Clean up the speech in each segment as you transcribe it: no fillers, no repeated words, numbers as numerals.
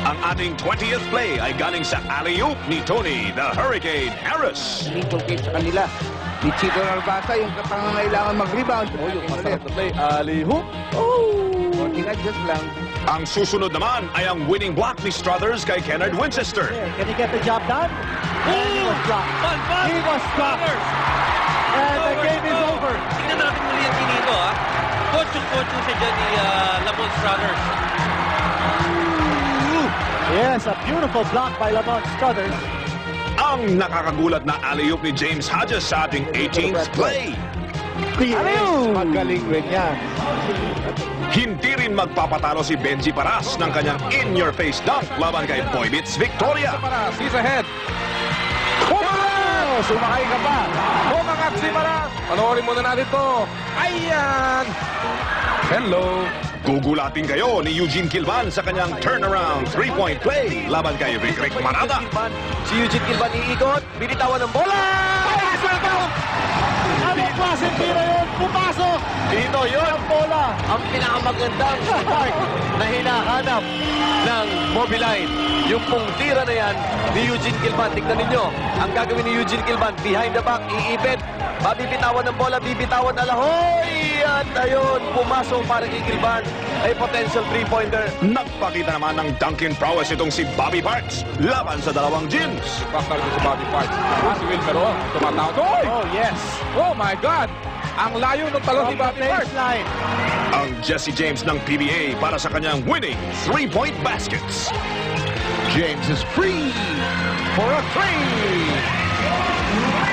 Ang ating 20th play ay galing sa alley-oop ni Tony, the Hurricane Harris. Inculcate sa kanila. Ni Chico Narvasa, yung pangangailangan mag-rebound. Oh, yung masarap na play. Alley-hoop. Oh! Konting adjust lang. Ang susunod naman ay ang winning block ni Struthers kay Kennard Winchester. Can he get the job done? He was blocked. He was blocked. And the game is over. Tingnan natin muli ang kinito, ha? Coach siya dyan ni Lamont Struthers. Yes, a beautiful block by Lamont Struthers. Ang nakakagulat na alley-oop ni James Hodges sa ating 18th play. Magaling rin yan. Hindi rin magpapatalo si Benji Paras ng kanyang in-your-face dunk laban kay Boybits Victoria. Paras, he's ahead. Oh, sumakay ka pa. Bumangat si Paras. Panoorin muna natin to. Ayan! Hello. Gugulatin kayo ni Eugene Kilban sa kanyang turnaround 3-point play laban kay Rick Marada. Si Eugene Kilban iikot, binitawan ng bola! Anong klaseng tira yun? Pumasok! Dito yun ang bola! Ang pinakamagandang spark na hinahanap ng Mobiline. Yung pong tira na yan ni Eugene Kilban. Tignan ninyo, ang gagawin ni Eugene Kilban, behind the back, iipit. Mabibitawan ng bola, bibitawan alahoy! At ayun, pumasok para kay Kilban. Ay potential 3-pointer. Nagpakita naman ng dunking prowess itong si Bobby Parks laban sa dalawang gyms. Bakal ko si Bobby Parks. Si Wilmer, tumatawag. Oy! Oh, yes. Oh my God! Ang layo ng talon ni Bobby Parks. Baseline. Ang Jesse James ng PBA para sa kanyang winning 3-point baskets. James is free for a three.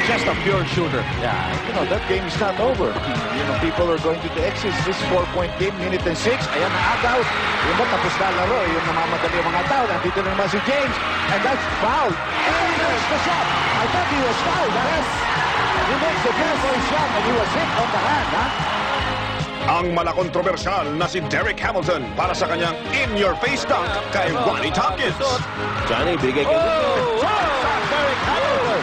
Just a pure shooter. Yeah, you know, that game is not over. You know, people are going to exit this 4-point game, minute and 6. Ayan na agaw. Yung ba, tapos na laro. Yung namamadali yung mga tao. Nandito na naman si James. And that's foul. And there's the shot. I thought he was fouled. Yes. He makes a beautiful shot and he was hit on the hand, huh? Ang malakontrobersyal na si Derek Hamilton para sa kanyang in-your-face dunk kay Ronnie Tompkins. Johnny, bigay kayo. Derek Hamilton.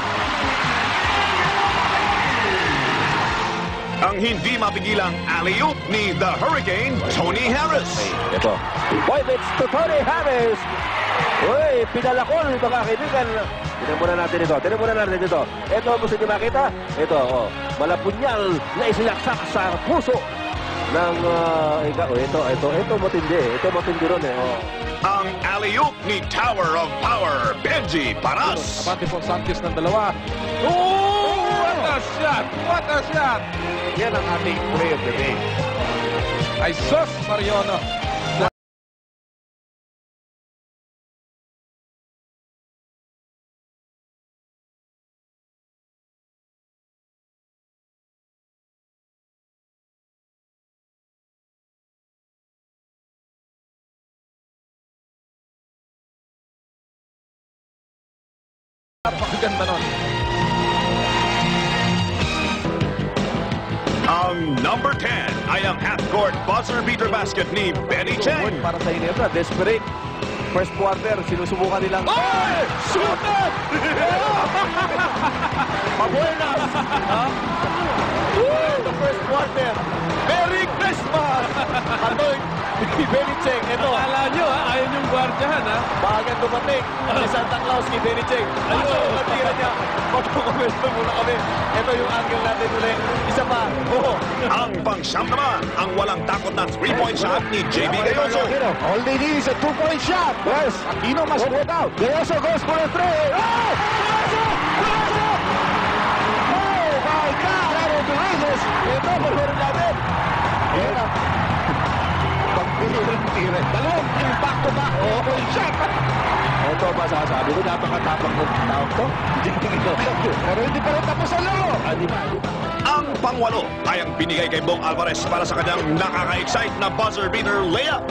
Ang hindi mapigilang alley-oop ni the Hurricane, Tony Harris. Ito. Boybits to Tony Harris. Uy, pinalakol, mga kaibigan. Tinan muna natin ito. Ito, gusto niyo makita? Ito, oh. Malapunyal na isinaksak sa puso ng, ito matindi. Ito matindi ron, eh. Oh. Ang alley-oop ni Tower of Power, Benji Paras. Abante po Sanchez ng dalawa. Oh! What a shot! What a shot! Yan ang ating play of the day. Ay sus, Mariano. Napakaganda nun. Ang number 10 ay ang half-court buzzer beater basket ni Benny Cheng. Para sa Inebra, desperate. First quarter, sinusubukan nilang... Oh! Shoot it! Mabuenas! The first quarter. Merry Christmas! Atoy, Benny Cheng. Ito. Akala nyo, ayaw niyong gwardiyahan, ha? Bagan dumating si Santa Claus kay Benny Cheng. Ayun, ang tira niya. Magpapamesto muna kami. Ito yung angle natin ulit. Isa pa. Oo. Ang pang-siyam naman, ang walang takot na 3-point shot ni JB Gayoso. All they need is a 2-point shot. Yes, Aquino must work out. Gayoso goes for a three. Oh! Oh my God! I don't believe this. Ito, magulo natin. Yan ang pagpilihan tira. Dalawang back-to-back. Oh, shot. Ito, masasabi ko, napakatapang ng tao to. Pero hindi pa rin tapos ang laro. Ang pang-walo ay ang binigay kay Bong Alvarez para sa kanyang nakaka-excite na buzzer beater layup.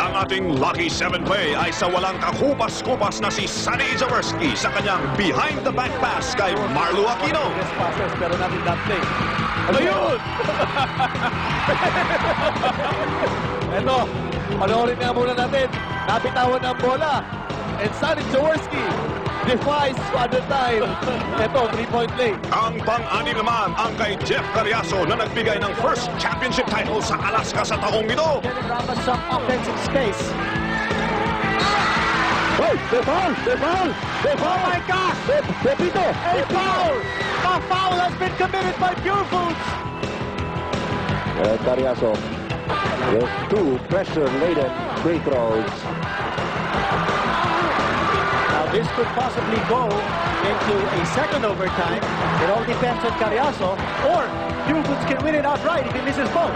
Ang ating Lucky 7 play ay sa walang kakupas-kupas na si Sonny Jaworski sa kanyang behind-the-back pass kay Marlo Aquino. Pero natin that play. Ano yun? Ito, panoorin nga muna natin. Napitawan ang bola. And Sonny Jaworski defies Father Time. Ito, 3-point play. Ang pang-anim naman ang kay Jeff Carriazo na nagbigay ng first championship title sa Alaska sa taong ito. Getting Ramos some offensive space. Oh, the foul! Oh my gosh! Pepito! A foul! A foul has been committed by Pure Foods. Carriazo with 2 pressure-laden free throws. Now this could possibly go into a second overtime. It all depends on Carriazo, or Pure Foods can win it outright if he misses both.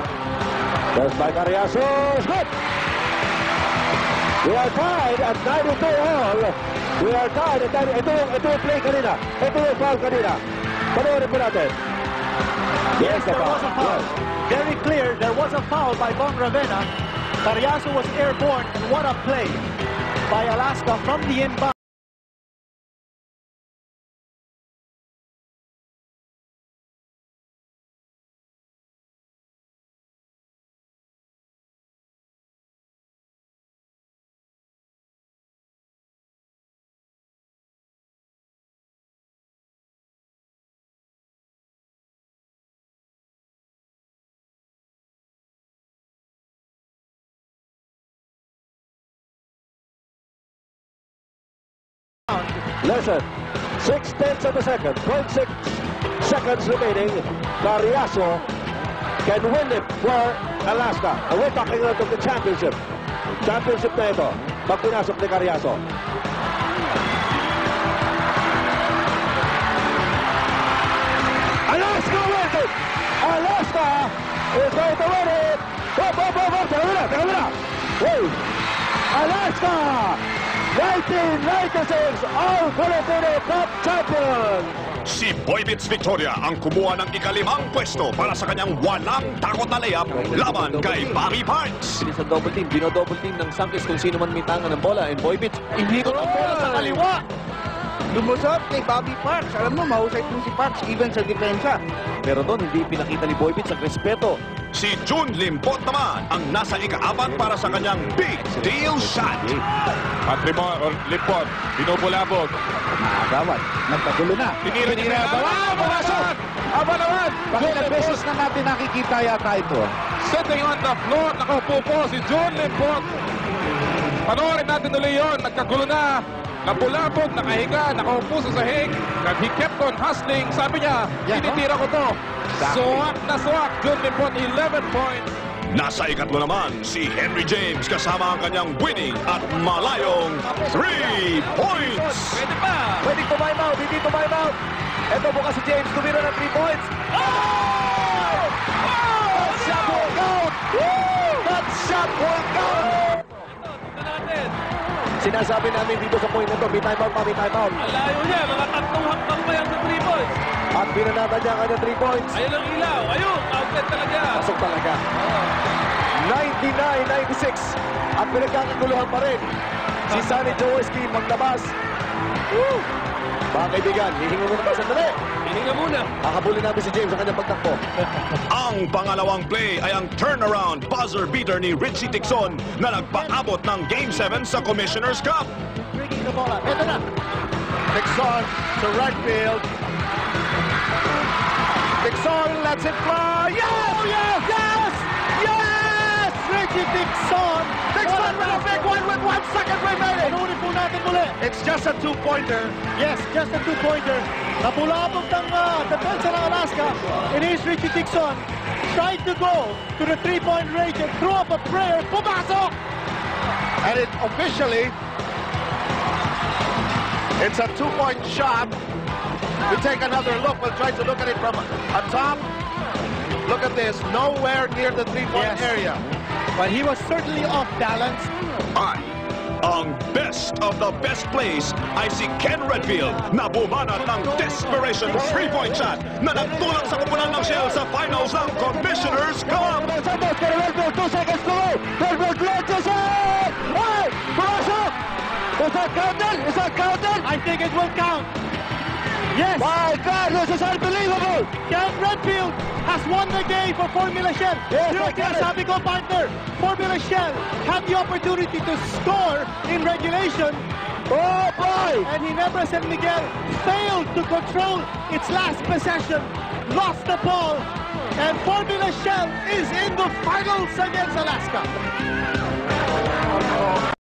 There's by Carriazo. Good! We are tied at 92 all. We are tied at 92. Ito yung play kanina. Ito yung foul kanina. Panoorin po natin. Yes, there was a foul. Very clear, there was a foul by Bong Ravenna. Carriazo was airborne, and what a play by Alaska from the inbound. Listen, 6/10 of a second, 0.6 seconds remaining. Carriazo can win it for Alaska. And we're talking about the championship. Championship na ito. Pag pinasok ni Carriazo. Alaska wins it! Alaska is going to win it! Teka muna! Hey! Alaska! 1996 All-Filipino Cup Champion! Si Boybits Victoria ang kumuha ng ika-5 pwesto para sa kanyang walang takot na layup laban kay Bobby Parks. Sa double team, dino-double team ng Sankis kung sino man may tangan ng bola. And Boybits, inikot ang bola sa kaliwa. Lumusot kay Bobby Parks. Alam mo, mahusay po si Parks even sa depensa. Pero doon, hindi pinakita ni Boybits ang respeto. Si June Limpot naman ang nasa ika-4 para sa kanyang big deal shot. At Limpot, binubulabog. Nakagawad. Nagpagulo na. Tinira niya na. Bumasok! Aba naman! Pakilang beses na natin nakikita yata ito. Sitting on the floor, nakaupo po si John Limpot. Panoorin natin ulit yun. Nagkagulo na. Napulabog, nakahiga, nakaupo sa sahig. He kept on hustling. Sabi niya, tinitira ko to. Swak na swak. John Limpot, 11 points. Nasa ika-3 naman si Henry James kasama ang kanyang winning at malayong 3 points. Pwede pa! Pwede tumime out, hindi tumime out. Ito bukas si James, tumira ng 3 points. Oh! That shot will count! That shot will count! Sinasabi namin dito sa point na to, may time out pa, may time out. Malayo niya, mga 3 hakbang pa yan sa 3 points. At binanatan niya ang kanyang 3 points. Ayun ang ilaw. Ayun, outlet talaga. Pasok talaga. 99-96. At pinagkakaguluhan pa rin. Si Sonny Jaworski maglabas. Woo! Mga kaibigan, hihinga muna tayo sandali. Hininga muna. Kakabulin namin si James ang kanyang pagtakbo. Ang pangalawang play ay ang turnaround buzzer beater ni Richie Dixon na nagpaabot ng Game 7 sa Commissioner's Cup. Bringing the ball up. Ito na. Dixon to right field. Dixon lets it fly. Yes! Oh, yes! Yes! Yes! Richie Dixon! Dixon with a big one with 1 second remaining! Panunin po natin muli. It's just a 2-pointer. Yes, just a 2-pointer. Napulabog ng depensa ng Alaska. It is Richie Dixon trying to go to the 3-point range and throw up a prayer. Pumasok! And it officially, it's a 2-point shot. We take another look. We'll try to look at it from atop. Look at this. Nowhere near the 3-point area. But he was certainly off balance. At ang best of the best plays ay si Ken Redfield na bumanat ng desperation 3-point shot na nagtulak sa kupunan ng Shell sa finals ng Commissioner's Cup. 2 seconds to go. Redfield launches it. Hey! Pumasok! Is that counted? Is that counted? I think it will count. Yes! My God, this is unbelievable! Ken Redfield has won the game for Formula Shell. Yes, Yun I ang get it. sinasabi ko, partner. Formula Shell had the opportunity to score in regulation, Oh boy! And Ginebra San Miguel failed to control its last possession, lost the ball, and Formula Shell is in the finals against Alaska.